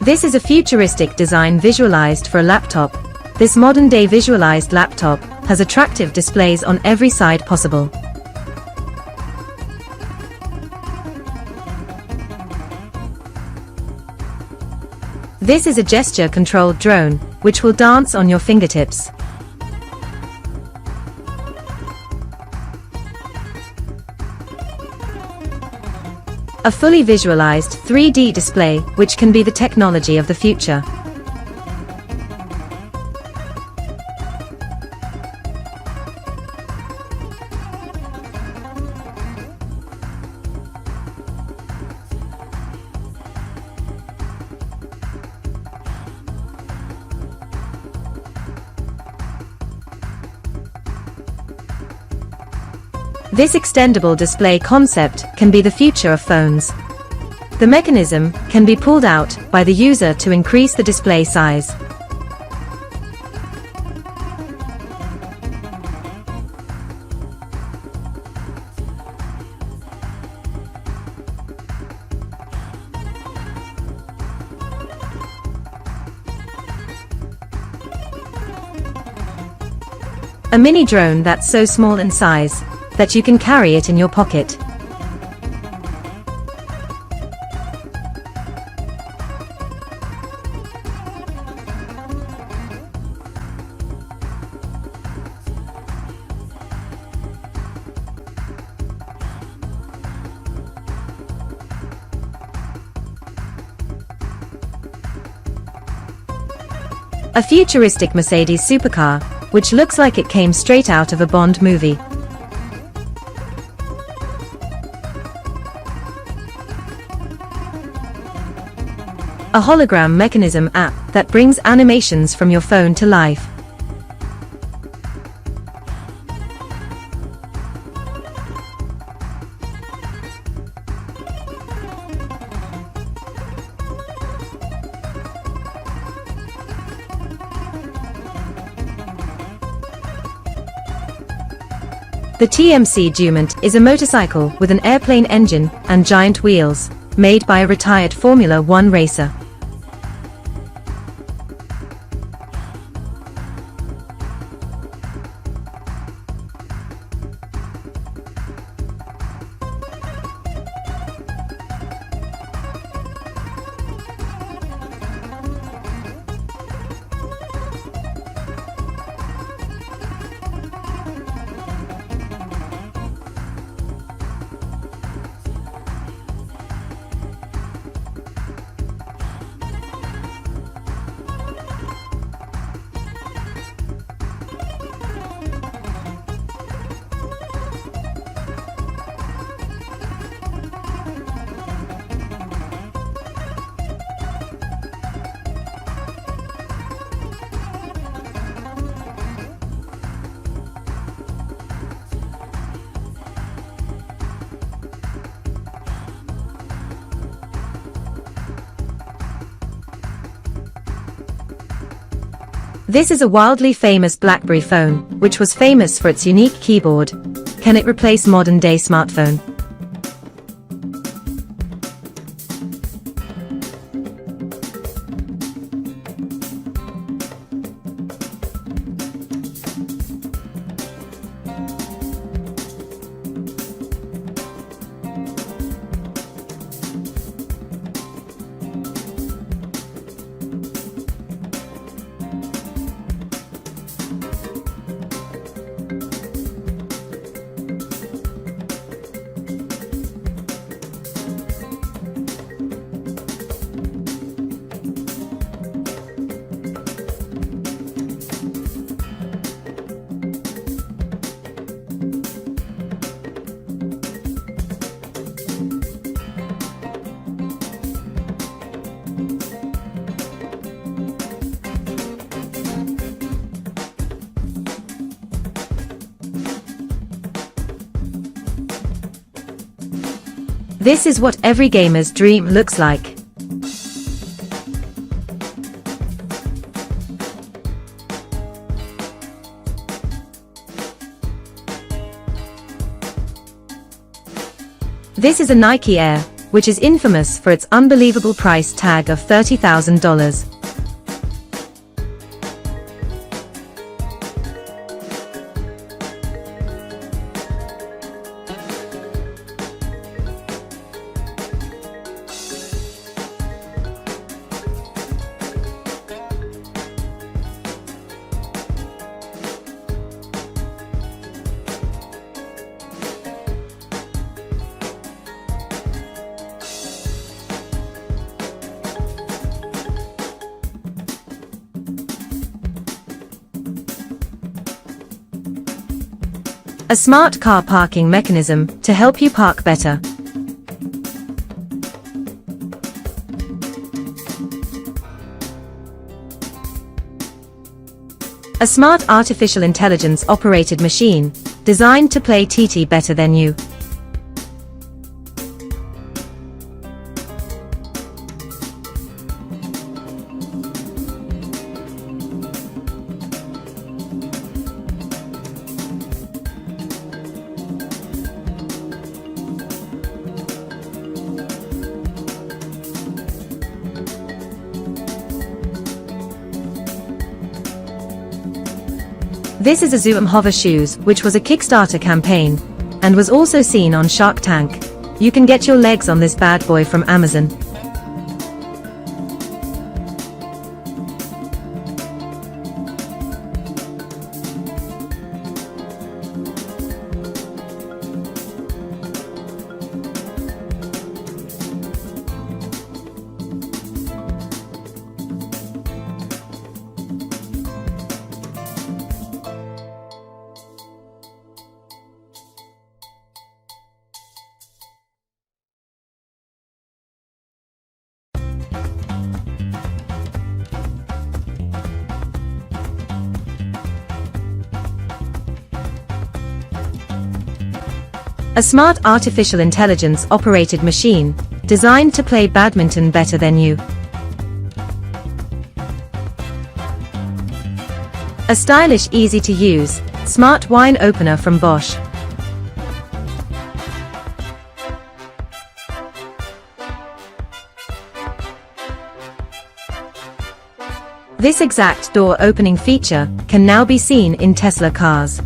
This is a futuristic design visualized for a laptop. This modern-day visualized laptop has attractive displays on every side possible. This is a gesture-controlled drone, which will dance on your fingertips. A fully visualized 3D display, which can be the technology of the future. This extendable display concept can be the future of phones. The mechanism can be pulled out by the user to increase the display size. A mini drone that's so small in size that you can carry it in your pocket. A futuristic Mercedes supercar, which looks like it came straight out of a Bond movie. A hologram mechanism app that brings animations from your phone to life. The TMC Dumont is a motorcycle with an airplane engine and giant wheels, made by a retired Formula One racer. This is a wildly famous BlackBerry phone, which was famous for its unique keyboard. Can it replace modern-day smartphone? This is what every gamer's dream looks like. This is a Nike Air, which is infamous for its unbelievable price tag of $30,000. A smart car parking mechanism to help you park better. A smart artificial intelligence operated machine, designed to play TT better than you. This is a Zoom Hover Shoes, which was a Kickstarter campaign, and was also seen on Shark Tank. You can get your legs on this bad boy from Amazon. A smart artificial intelligence operated machine, designed to play badminton better than you. A stylish, easy to use, smart wine opener from Bosch. This exact door opening feature can now be seen in Tesla cars.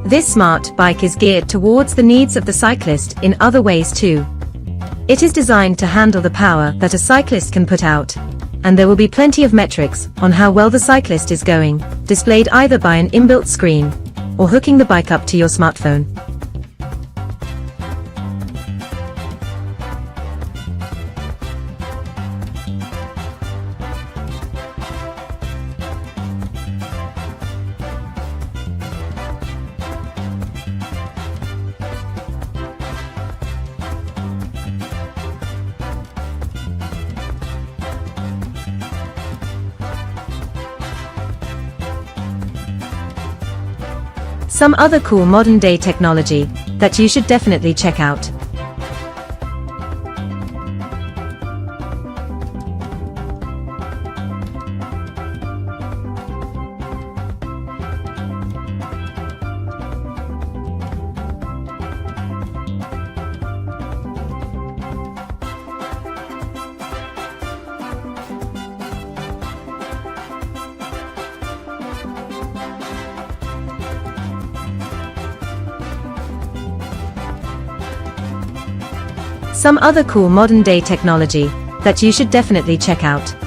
This smart bike is geared towards the needs of the cyclist in other ways too. It is designed to handle the power that a cyclist can put out, and there will be plenty of metrics on how well the cyclist is going, displayed either by an inbuilt screen or hooking the bike up to your smartphone. Some other cool modern-day technology that you should definitely check out. Some other cool modern-day technology that you should definitely check out.